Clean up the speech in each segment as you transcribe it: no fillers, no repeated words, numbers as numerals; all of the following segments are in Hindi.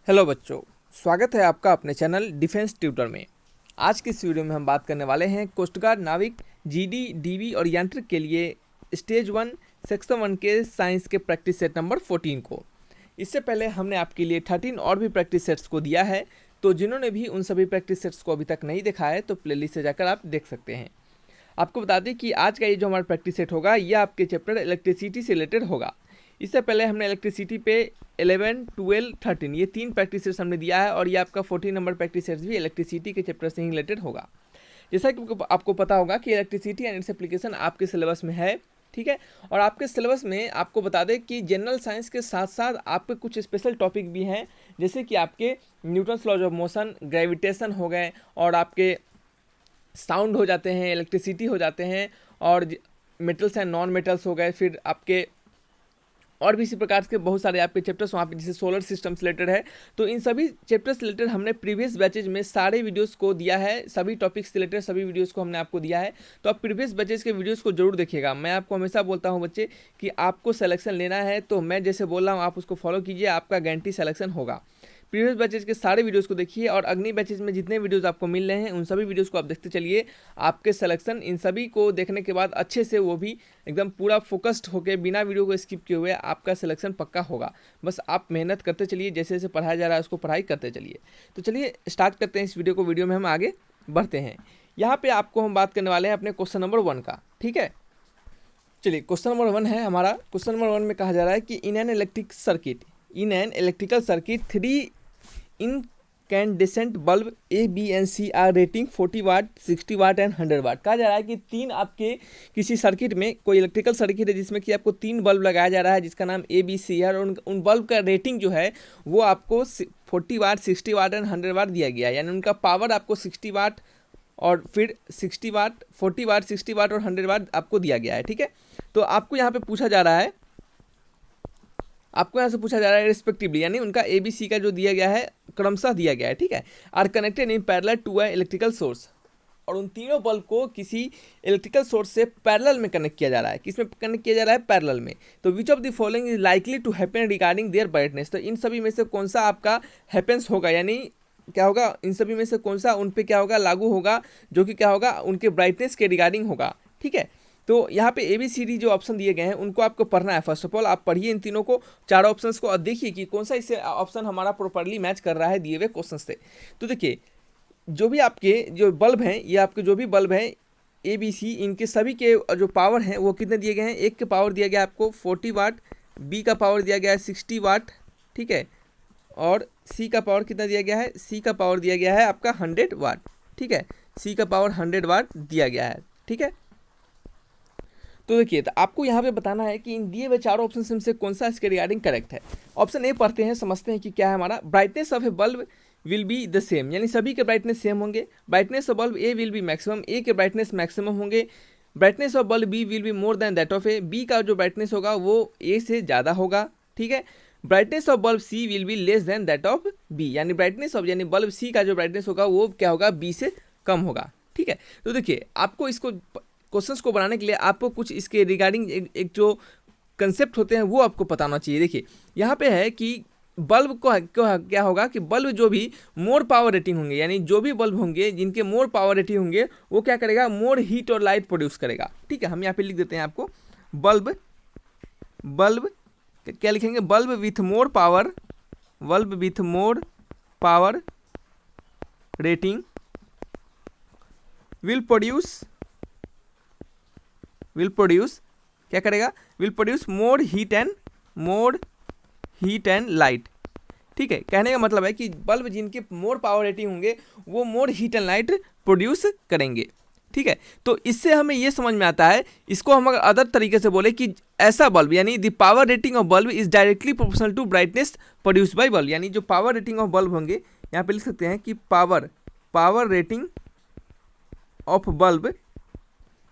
हेलो बच्चों, स्वागत है आपका अपने चैनल डिफेंस ट्यूटर में। आज की इस वीडियो में हम बात करने वाले हैं कोस्ट गार्ड, नाविक, जीडी, डीवी और यांत्रिक के लिए स्टेज 1 सेक्शन 1 के साइंस के प्रैक्टिस सेट नंबर 14 को। इससे पहले हमने आपके लिए 13 और भी प्रैक्टिस सेट्स को दिया है, तो जिन्होंने भी उन सभी प्रैक्टिस सेट्स को अभी तक नहीं देखा है तो प्लेलिस्ट से जाकर आप देख सकते हैं। आपको बता दें कि आज का ये जो हमारा प्रैक्टिस सेट होगा यह आपके चैप्टर इलेक्ट्रिसिटी से रिलेटेड होगा। इससे पहले हमने इलेक्ट्रिसिटी पे 11, 12, 13 ये 3 प्रैक्टिस सेट्स हमने दिया है और ये आपका 14 नंबर प्रैक्टिस सेट्स भी इलेक्ट्रिसिटी के चैप्टर से ही रिलेटेड होगा। जैसा कि आपको पता होगा कि इलेक्ट्रिसिटी एंड इट्स एप्लीकेशन आपके सिलेबस में है, ठीक है। और आपके सिलेबस में आपको बता दें कि जनरल साइंस के साथ साथ आपके कुछ स्पेशल टॉपिक भी हैं, जैसे कि आपके Newton's laws of motion, gravitation हो गए और आपके साउंड हो जाते हैं, इलेक्ट्रिसिटी हो जाते हैं और मेटल्स एंड नॉन मेटल्स हो गए। फिर आपके और भी इसी प्रकार के बहुत सारे आपके चैप्टर्स वहाँ पे जैसे सोलर सिस्टम से रिलेटेड है। तो इन सभी चैप्टर्स से रिलेटेड हमने प्रीवियस बैचेज में सारे वीडियोस को दिया है, सभी टॉपिक्स से रिलेटेड सभी वीडियोस को हमने आपको दिया है। तो आप प्रीवियस बैचेज के वीडियोस को जरूर देखिएगा। मैं आपको हमेशा बोलता हूँ बच्चे कि आपको सिलेक्शन लेना है तो मैं जैसे बोल रहा हूँ आप उसको फॉलो कीजिए, आपका गारंटी सिलेक्शन होगा। प्रीवियस बैचेज के सारे वीडियोस को देखिए और अगली बैचेज में जितने वीडियोस आपको मिल रहे हैं उन सभी वीडियोस को आप देखते चलिए। आपके सिलेक्शन इन सभी को देखने के बाद अच्छे से, वो भी एकदम पूरा फोकस्ड होकर बिना वीडियो को स्किप किए हुए, आपका सिलेक्शन पक्का होगा। बस आप मेहनत करते चलिए, जैसे जैसे पढ़ाया जा रहा है उसको पढ़ाई करते चलिए। तो चलिए स्टार्ट करते हैं इस वीडियो को। वीडियो में हम आगे बढ़ते हैं। यहाँ पर आपको हम बात करने वाले हैं अपने क्वेश्चन नंबर 1 का, ठीक है। चलिए क्वेश्चन नंबर 1 है हमारा। क्वेश्चन नंबर 1 में कहा जा रहा है कि in an electrical circuit 3 incandescent bulb A B and C are rating 40 watt, 60 watt and 100 watt. कहा जा रहा है कि 3 आपके किसी सर्किट में, कोई इलेक्ट्रिकल सर्किट है जिसमें कि आपको 3 बल्ब लगाया जा रहा है जिसका नाम ए बी सी है, और उन बल्ब का रेटिंग जो है वो आपको 40 वाट, 60 वाट एंड 100 वाट दिया गया है। यानी उनका पावर आपको 60 वाट और फिर 60 वाट, 40 वाट, 60 वाट और 100 वाट आपको दिया गया है, ठीक है। तो आपको यहाँ पे पूछा जा रहा है, आपको यहाँ से पूछा जा रहा है रिस्पेक्टिवली, यानी उनका ए बी सी का जो दिया गया है क्रमशः दिया गया है, ठीक है। Are connected in parallel to a electrical source, और उन तीनों बल्ब को किसी इलेक्ट्रिकल सोर्स से पैरेलल में कनेक्ट किया जा रहा है। किसमें कनेक्ट किया जा रहा है? पैरेलल में। तो which of the following is likely to happen regarding their brightness. तो इन सभी में से कौन सा आपका हैपेंस होगा, यानी क्या होगा, इन सभी में से कौन सा उन पे क्या होगा, लागू होगा, जो कि क्या होगा, उनके ब्राइटनेस के रिगार्डिंग होगा, ठीक है। तो यहाँ पे ए बी सी डी जो ऑप्शन दिए गए हैं उनको आपको पढ़ना है। फर्स्ट ऑफ ऑल आप पढ़िए इन तीनों को, चारों ऑप्शंस को, और देखिए कि कौन सा इससे ऑप्शन हमारा प्रॉपर्ली मैच कर रहा है दिए हुए क्वेश्चन से। तो देखिए जो भी आपके जो बल्ब हैं, ये आपके जो भी बल्ब हैं ए बी सी, इनके सभी के जो पावर हैं वो कितने दिए गए हैं। एक के पावर दिया गया आपको 40 वाट, बी का पावर दिया गया है 60 वाट, ठीक है, और सी का पावर कितना दिया गया है, सी का पावर दिया गया है आपका 100 वाट, ठीक है। सी का पावर 100 वाट दिया गया है, ठीक है। तो देखिए, तो आपको यहाँ पे बताना है कि इन दिए हुए चारों ऑप्शन से कौन सा इसके रिगार्डिंग करेक्ट है। ऑप्शन ए पढ़ते हैं, समझते हैं कि क्या है हमारा। Brightness of a bulb will be the same, यानी सभी के ब्राइटनेस सेम होंगे। Brightness of bulb A will be maximum, A के ब्राइटनेस मैक्सिमम होंगे। Brightness of bulb B will be more than that of A, B का जो ब्राइटनेस होगा वो ए से ज़्यादा होगा, ठीक है। Brightness of bulb C will be less than that of B, यानी ब्राइटनेस ऑफ, यानी बल्ब सी का जो ब्राइटनेस होगा वो क्या होगा, बी से कम होगा, ठीक है। तो देखिए आपको इसको क्वेश्चंस को बनाने के लिए आपको कुछ इसके रिगार्डिंग एक जो कंसेप्ट होते हैं वो आपको बताना चाहिए। देखिए यहाँ पे है कि बल्ब को क्या होगा कि बल्ब जो भी मोर पावर रेटिंग होंगे, यानी जो भी बल्ब होंगे जिनके मोर पावर रेटिंग होंगे वो क्या करेगा, मोर हीट और लाइट प्रोड्यूस करेगा, ठीक है। हम यहाँ पे लिख देते हैं आपको बल्ब क्या लिखेंगे, bulb with more power, bulb with more power rating will produce क्या करेगा, will produce more heat and light, ठीक है। कहने का मतलब है कि बल्ब जिनके मोर पावर रेटिंग होंगे वो more heat and light produce करेंगे, ठीक है। तो इससे हमें ये समझ में आता है, इसको हम अगर अदर तरीके से बोले कि ऐसा बल्ब, यानी the power rating of bulb is directly proportional to brightness produce by bulb, यानी जो पावर रेटिंग ऑफ बल्ब होंगे, यहाँ पे लिख सकते हैं कि पावर रेटिंग ऑफ बल्ब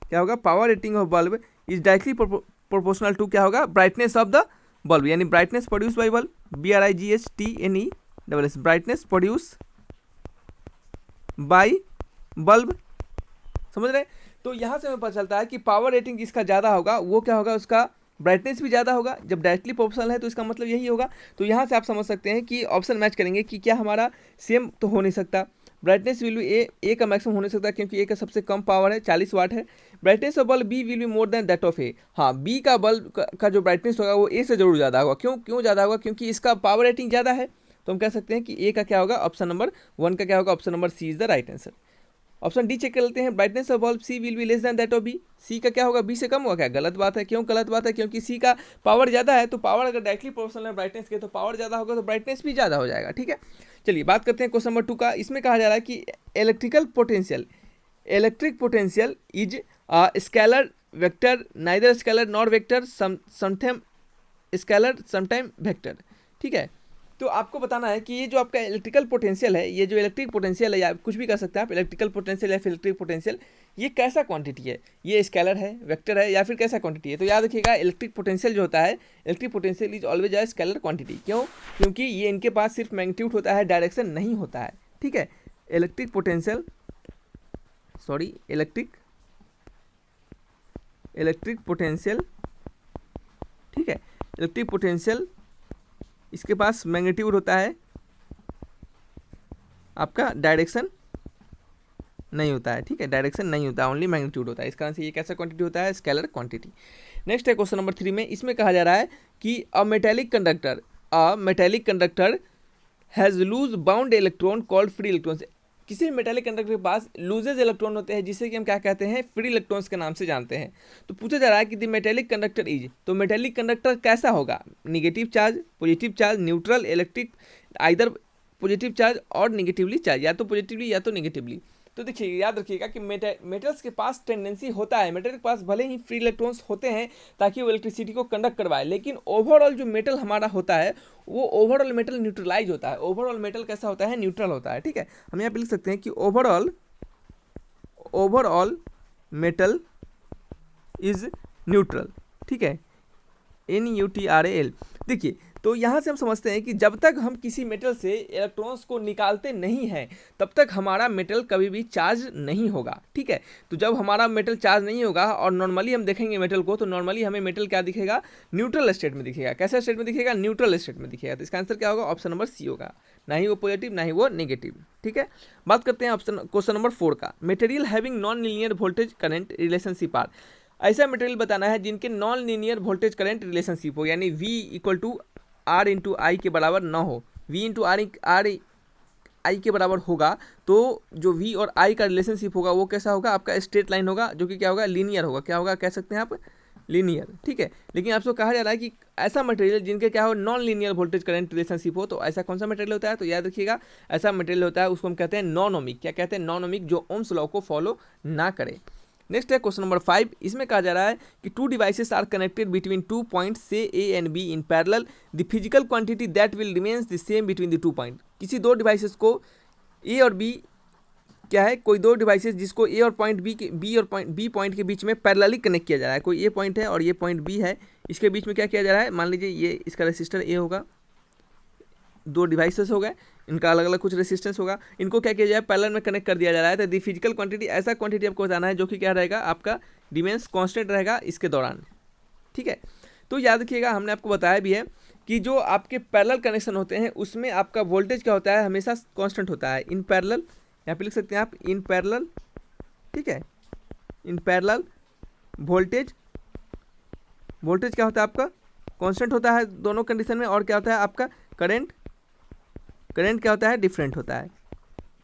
क्या होगा, power rating of bulb is directly proportional to क्या होगा, ब्राइटनेस ऑफ द बल्ब, यानी brightness produce by bulb, BRIGHTNESS, brightness produce by bulb, समझ रहे। तो यहाँ से हमें पता चलता है कि पावर रेटिंग जिसका ज़्यादा होगा वो क्या होगा, उसका ब्राइटनेस भी ज़्यादा होगा। जब डायरेक्टली प्रोपोर्शनल है तो इसका मतलब यही होगा। तो यहाँ से आप समझ सकते हैं कि ऑप्शन मैच करेंगे कि क्या हमारा सेम तो हो नहीं सकता। ब्राइटनेस विल बी ए का मैक्सिमम हो नहीं सकता क्योंकि ए का सबसे कम पावर है 40 वाट है। Brightness of bulb B will be more than that of A. हाँ, बी का बल्ब का जो ब्राइटनेस होगा वो ए से जरूर ज़्यादा होगा। क्यों ज़्यादा होगा? क्योंकि इसका पावर रेटिंग ज़्यादा है। तो हम कह सकते हैं कि ए का क्या होगा, ऑप्शन नंबर 1 का क्या होगा, option number C is the right answer. Option D check कर लेते हैं, brightness of bulb C will be less than that of B. C का क्या होगा, बी से कम होगा क्या? गलत बात है। क्यों गलत बात है? क्योंकि सी का पावर ज़्यादा है, तो पावर अगर डायरेक्टली प्रोपोर्शनल है ब्राइटनेस के तो पावर ज़्यादा होगा तो ब्राइटनेस भी ज़्यादा हो जाएगा। ठीक है, चलिए बात करते हैं क्वेश्चन नंबर 2 का। इसमें कहा जा रहा है कि electric potential is scalar vector, neither scalar nor vector, sometime scalar sometime vector. ठीक है, तो आपको बताना है कि ये जो आपका इलेक्ट्रिकल पोटेंशियल है, ये जो इलेक्ट्रिक पोटेंशियल है, या कुछ भी कर सकते हैं आप, इलेक्ट्रिकल पोटेंशियल या फिर इलेक्ट्रिक पोटेंशियल, ये कैसा क्वांटिटी है? ये स्केलर है, वेक्टर है, या फिर कैसा क्वांटिटी है? तो याद रखिएगा, इलेक्ट्रिक पोटेंशियल जो होता है, electric potential is always a scalar quantity. क्यों? क्योंकि ये इनके पास सिर्फ मैग्नीट्यूड होता है, डायरेक्शन नहीं होता है। ठीक है, इलेक्ट्रिक पोटेंशियल ठीक है, इलेक्ट्रिक पोटेंशियल इसके पास मैग्नीट्यूड होता है, आपका डायरेक्शन नहीं होता है। ठीक है, डायरेक्शन नहीं होता है, ओनली मैग्नीट्यूड होता है। इस कारण से ये कैसा क्वांटिटी होता है? Scalar quantity. नेक्स्ट है क्वेश्चन नंबर 3 में, इसमें कहा जा रहा है कि a metallic conductor has loose bound electron called free electrons. किसी मेटेलिक कंडक्टर के पास लूजेज इलेक्ट्रॉन होते हैं जिसे कि हम क्या कहते हैं? फ्री इलेक्ट्रॉन्स के नाम से जानते हैं। तो पूछा जा रहा है कि द मेटेलिक कंडक्टर इज, तो मेटेलिक कंडक्टर कैसा होगा? Negative charge, positive charge, neutral, electric, either positive charge और निगेटिवली चार्ज, या तो पॉजिटिवली या तो निगेटिवली। तो देखिए, याद रखिएगा कि मेटल्स के पास टेंडेंसी होता है, मेटल के पास भले ही फ्री इलेक्ट्रॉन्स होते हैं ताकि वो इलेक्ट्रिसिटी को कंडक्ट करवाए, लेकिन ओवरऑल जो मेटल हमारा होता है वो ओवरऑल मेटल न्यूट्रलाइज होता है। ओवरऑल मेटल कैसा होता है? न्यूट्रल होता है। ठीक है, हम यहाँ पे लिख सकते हैं कि ओवरऑल मेटल इज न्यूट्रल। ठीक है, NUTRAL। देखिए, तो यहाँ से हम समझते हैं कि जब तक हम किसी मेटल से इलेक्ट्रॉन्स को निकालते नहीं हैं तब तक हमारा मेटल कभी भी चार्ज नहीं होगा। ठीक है, तो जब हमारा मेटल चार्ज नहीं होगा और नॉर्मली हम देखेंगे मेटल को, तो नॉर्मली हमें मेटल क्या दिखेगा? न्यूट्रल स्टेट में दिखेगा। कैसे स्टेट में दिखेगा? न्यूट्रल स्टेट में दिखेगा। तो इसका आंसर क्या होगा? ऑप्शन नंबर सी होगा, ना ही वो पॉजिटिव ना ही वो नेगेटिव। ठीक है, बात करते हैं क्वेश्चन नंबर 4 का। Material having non linear voltage current relationship are. ऐसा मटेरियल बताना है जिनके non linear voltage current relationship हो, यानी V = R × I के बराबर ना हो। V × R I के बराबर होगा तो जो V और I का रिलेशनशिप होगा वो कैसा होगा? आपका स्ट्रेट लाइन होगा, जो कि क्या होगा? लीनियर होगा। क्या होगा? कह सकते हैं आप लीनियर। ठीक है, लेकिन आपसे कहा जा रहा है कि ऐसा मटेरियल जिनके क्या हो? Non linear voltage current relationship हो। तो ऐसा कौन सा मटेरियल होता है? तो याद रखिएगा, ऐसा मटेरियल होता है, उसको हम कहते हैं नॉन ओमिक। क्या कहते हैं? नॉन ओमिक, जो ओम्स लॉ को फॉलो ना करे। नेक्स्ट है क्वेश्चन नंबर 5। इसमें कहा जा रहा है कि 2 devices are connected between 2 points से A and B in parallel, the physical quantity that will remains the same between the 2 point. किसी दो डिवाइसेस को A और B, क्या है? कोई दो डिवाइसेस जिसको A और पॉइंट B पॉइंट के बीच में पैरेलली कनेक्ट किया जा रहा है। कोई A पॉइंट है और ये पॉइंट B है, इसके बीच में क्या किया जा रहा है? मान लीजिए ये इसका रेसिस्टर A होगा, दो डिवाइसेस हो गए, इनका अलग अलग कुछ रेसिस्टेंस होगा, इनको क्या किया जाए? पैरेलल में कनेक्ट कर दिया जा रहा है। तो दी फिजिकल क्वांटिटी, ऐसा क्वांटिटी आपको बताना है जो कि क्या रहेगा? आपका डिमेंस कांस्टेंट रहेगा इसके दौरान। ठीक है, तो याद रखिएगा, हमने आपको बताया भी है कि जो आपके पैरेलल कनेक्शन होते हैं उसमें आपका वोल्टेज क्या होता है? हमेशा कांस्टेंट होता है। इन पैरेलल, यहाँ पे लिख सकते हैं आप इन पैरेलल। ठीक है, इन पैरेलल वोल्टेज क्या होता है? आपका कांस्टेंट होता है दोनों कंडीशन में। और क्या होता है? आपका करंट क्या होता है? डिफरेंट होता है।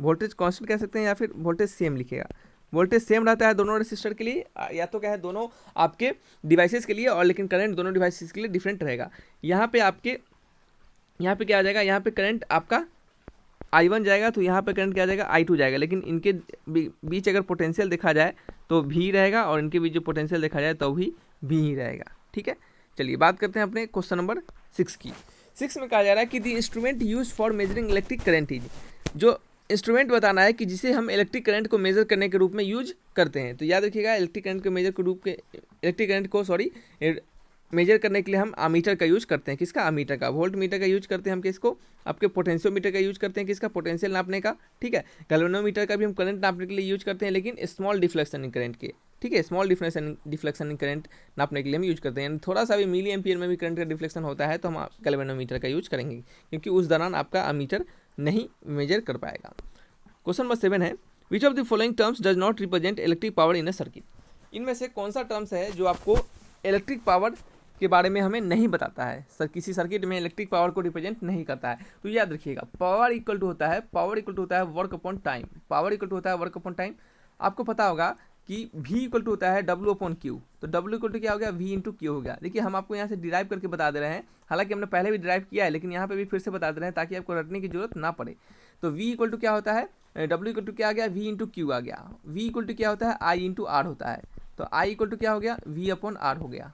वोल्टेज कांस्टेंट कह सकते हैं या फिर वोल्टेज सेम लिखेगा। वोल्टेज सेम रहता है दोनों रेसिस्टर के लिए, या तो क्या है? दोनों आपके डिवाइसेस के लिए, और लेकिन करंट दोनों डिवाइसेस के लिए डिफरेंट रहेगा। यहाँ पे क्या आ जाएगा? यहाँ पे करंट आपका I1 जाएगा, तो यहाँ पे करंट क्या आ जाएगा? I2 जाएगा। लेकिन इनके बीच अगर पोटेंशियल देखा जाए तो V रहेगा, और इनके बीच जो पोटेंशियल देखा जाए तो भी V ही रहेगा। ठीक है, चलिए बात करते हैं अपने क्वेश्चन नंबर 6 की। 6 में कहा जा रहा है कि the instrument use for measuring electric current is. जो इंस्ट्रूमेंट बताना है कि जिसे हम इलेक्ट्रिक करंट को मेजर करने के रूप में यूज करते हैं। तो याद रखिएगा, इलेक्ट्रिक करंट को मेजर करने के लिए हम अमीटर का यूज करते हैं। किसका? अमीटर का। वोल्ट मीटर का यूज करते हैं हम किसको? आपके पोटेंशियोमीटर का यूज करते हैं। किसका? पोटेंशियल नापने का। ठीक है, गैल्वेनोमीटर का भी हम करंट नापने के लिए यूज करते हैं, लेकिन स्मॉल डिफ्लेक्शन इन करंट के। ठीक है। स्मॉल डिफ्लेक्शन इन करंट नापने के लिए हम यूज करते हैं, यानी थोड़ा सा भी मिली एम्पियर में भी करंट का डिफ्लेक्शन होता है तो हम गैल्वेनोमीटर का यूज करेंगे, क्योंकि उस दौरान आपका अमीटर नहीं मेजर कर पाएगा। क्वेश्चन नंबर 7 है, विच of the following terms does not represent electric power in a circuit. इनमें से कौन सा टर्म्स है जो आपको इलेक्ट्रिक पावर के बारे में हमें नहीं बताता है, किसी सर्किट में इलेक्ट्रिक पावर को रिप्रेजेंट नहीं करता है। तो याद रखिएगा, पावर इक्वल टू होता है work upon time. Power equal to होता है वर्क अपॉन टाइम। आपको पता होगा कि V इक्वल टू होता है W अपॉन Q, तो W इक्वल टू क्या हो गया, V इंटू Q हो गया। देखिए हम आपको यहाँ से डिराइव करके बता दे रहे हैं, हालांकि हमने पहले भी डिराइव किया है, लेकिन यहाँ पे भी फिर से बता दे रहे हैं ताकि आपको रटने की जरूरत ना पड़े। तो V इक्वल टू क्या होता है, W इक्वल टू क्या आ गया, V इंटू Q आ गया। V इक्वल टू क्या होता है, I इंटू R होता है, तो I इक्वल टू क्या हो गया, V अपॉन R हो गया।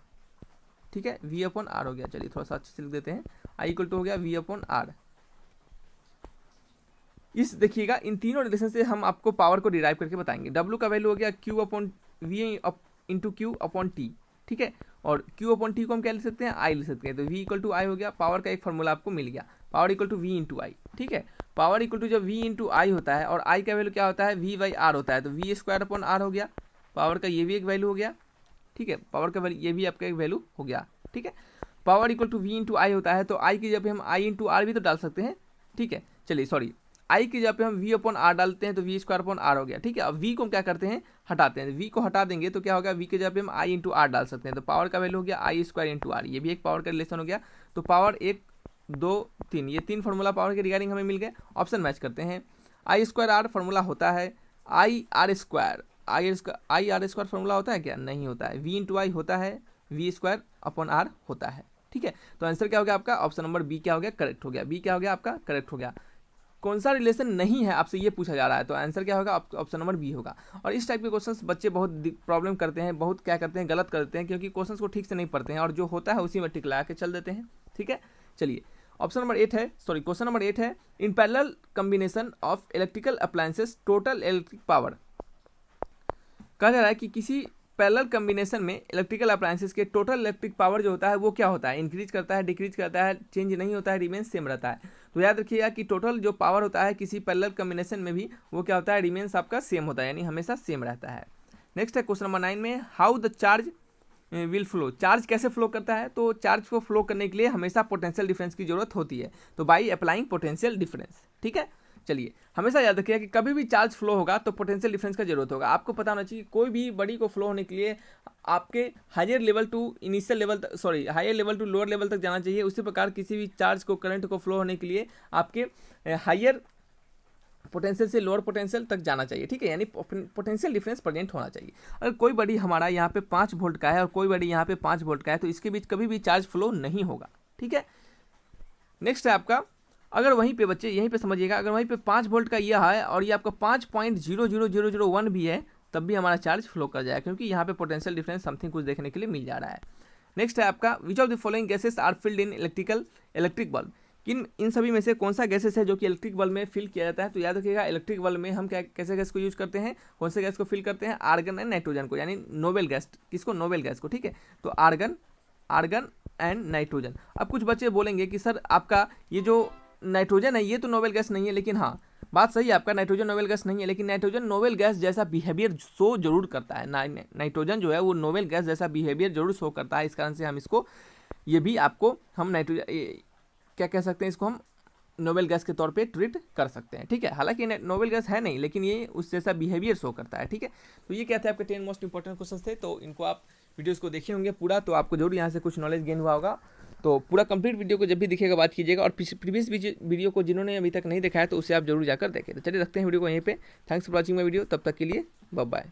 ठीक है, V अपॉन R हो गया। चलिए थोड़ा सा अच्छे से लिख देते हैं, I इक्वल टू हो गया V अपॉन R। इस देखिएगा, इन तीनों रिलेशन से हम आपको पावर को डिराइव करके बताएंगे। W का वैल्यू हो गया Q upon V into Q upon T, ठीक है। और Q अपॉन T को हम क्या लिख सकते हैं, I लिख सकते हैं। तो V इक्वल टू I हो गया। पावर का एक फॉर्मूला आपको मिल गया, power equal to V into I, ठीक है। पावर इक्वल टू जब V इंटू I होता है और I का वैल्यू क्या होता है, V बाई R होता है, तो V स्क्वायर अपॉन R हो गया। पावर का ये भी एक वैल्यू हो गया, ठीक है। पावर का ये भी आपका एक वैल्यू हो गया, ठीक है। Power equal to V into I होता है, तो I की जब हम I इंटू R भी तो डाल सकते हैं, ठीक है। चलिए सॉरी, I की जब पे हम V अपॉन R डालते हैं तो V स्क्वायर अपॉन R हो गया, ठीक है। अब V को हम क्या करते हैं, हटाते हैं। V को हटा देंगे तो क्या होगा, V के जब पे हम I इंटू R डाल सकते हैं, तो पावर का वैल्यू हो गया I स्क्वायर इंटू R। ये भी एक पावर का रिलेशन हो गया। तो पावर 1 2 3, ये 3 फार्मूला पावर के रिगार्डिंग हमें मिल गए। ऑप्शन मैच करते हैं। I स्क्वायर R फार्मूला होता है I R square, I R square formula होता है क्या, नहीं होता है। V इंटू I होता है, V स्क्वायर अपॉन R होता है, ठीक है। तो आंसर क्या हो गया आपका, ऑप्शन नंबर बी क्या हो गया, करेक्ट हो गया। बी क्या हो गया आपका, करेक्ट हो गया। कौन सा रिलेशन नहीं है आपसे ये पूछा जा रहा है, तो आंसर क्या होगा, ऑप्शन नंबर बी होगा। और इस टाइप के क्वेश्चंस बच्चे बहुत प्रॉब्लम करते हैं, बहुत क्या करते हैं, गलत करते हैं, क्योंकि क्वेश्चंस को ठीक से नहीं पढ़ते हैं और जो होता है उसी में टिक लगा के चल देते हैं, ठीक है। चलिए ऑप्शन नंबर 8 है, सॉरी क्वेश्चन नंबर 8 है, in parallel combination of electrical appliances total electric power. कहा जा रहा है कि किसी पैरेलल कॉम्बिनेशन में इलेक्ट्रिकल अप्लायंसेस के टोटल इलेक्ट्रिक पावर जो होता है वो क्या होता है, इंक्रीज करता है, डिक्रीज करता है, चेंज नहीं होता है, रिमेन सेम रहता है। तो याद रखिएगा कि टोटल जो पावर होता है किसी पैरेलल कॉम्बिनेशन में भी वो क्या होता है, रिमेन्स आपका सेम होता है, यानी हमेशा सेम रहता है। नेक्स्ट है क्वेश्चन नंबर 9 में, how the charge will flow. Charge कैसे फ्लो करता है, तो चार्ज को फ्लो करने के लिए हमेशा पोटेंशियल डिफरेंस की जरूरत होती है, तो बाई अप्लाइंग पोटेंशियल डिफरेंस, ठीक है। चलिए हमेशा याद रखिएगा कि कभी भी चार्ज फ्लो होगा तो पोटेंशियल डिफरेंस का जरूरत होगा। आपको पता होना चाहिए कोई भी बड़ी को फ्लो होने के लिए आपके higher level to initial level तक, sorry higher level to lower level तक जाना चाहिए। उसी प्रकार किसी भी चार्ज को, करंट को फ्लो होने के लिए आपके हायर पोटेंशियल से लोअर पोटेंशियल तक जाना चाहिए, ठीक है, यानी पोटेंशियल डिफरेंस प्रेजेंट होना चाहिए। अगर कोई बड़ी हमारा यहाँ पे 5 वोल्ट का है और कोई बड़ी यहाँ पे 5 वोल्ट का है तो इसके बीच कभी भी चार्ज फ्लो नहीं होगा, ठीक है। नेक्स्ट है आपका, अगर वहीं पे बच्चे यहीं पे समझिएगा, अगर वहीं पे 5 वोल्ट का यह है और ये आपका 5.00001 भी है तब भी हमारा चार्ज फ्लो कर जाएगा, क्योंकि यहाँ पे पोटेंशियल डिफरेंस समथिंग कुछ देखने के लिए मिल जा रहा है। नेक्स्ट है आपका, which of the following gases are filled in electric bulb. इन सभी में से कौन सा गैसेस है जो कि इलेक्ट्रिक बल्ब में फिल किया जाता है। तो याद रखिएगा इलेक्ट्रिक बल्ब में हम कैसे गैस को यूज करते हैं, कौन से गैस को फिल करते हैं, आर्गन एंड नाइट्रोजन को, यानी नोबेल गैस, किसको, नोबेल गैस को, ठीक है। तो आर्गन एंड नाइट्रोजन। अब कुछ बच्चे बोलेंगे कि सर आपका ये जो नाइट्रोजन है ये तो नोबेल गैस नहीं है, लेकिन हाँ बात सही है आपका, नाइट्रोजन नोबेल गैस नहीं है, लेकिन नाइट्रोजन नोबेल गैस जैसा बिहेवियर शो जरूर करता है। नाइट्रोजन जो है वो नोबेल गैस जैसा बिहेवियर जरूर शो करता है, इस कारण से हम इसको, ये भी आपको हम नाइट्रोजन क्या कह सकते हैं, इसको हम नोबेल गैस के तौर पे ट्रीट कर सकते हैं, ठीक है। हालांकि नोबेल गैस है नहीं, लेकिन ये उस जैसा बिहेवियर शो करता है, ठीक है। तो ये क्या थे आपके 10 मोस्ट इंपॉर्टेंट क्वेश्चन थे, तो इनको आप वीडियोस को देखे होंगे पूरा, तो आपको जरूर यहाँ से कुछ नॉलेज गेन हुआ होगा। तो पूरा कंप्लीट वीडियो को जब भी दिखेगा बात कीजिएगा, और प्रीवियस वीडियो को जिन्होंने अभी तक नहीं देखा है तो उसे आप जरूर जाकर देखें। तो चलिए रखते हैं वीडियो को यहीं पे। Thanks for watching my video, तब तक के लिए बाय बाय।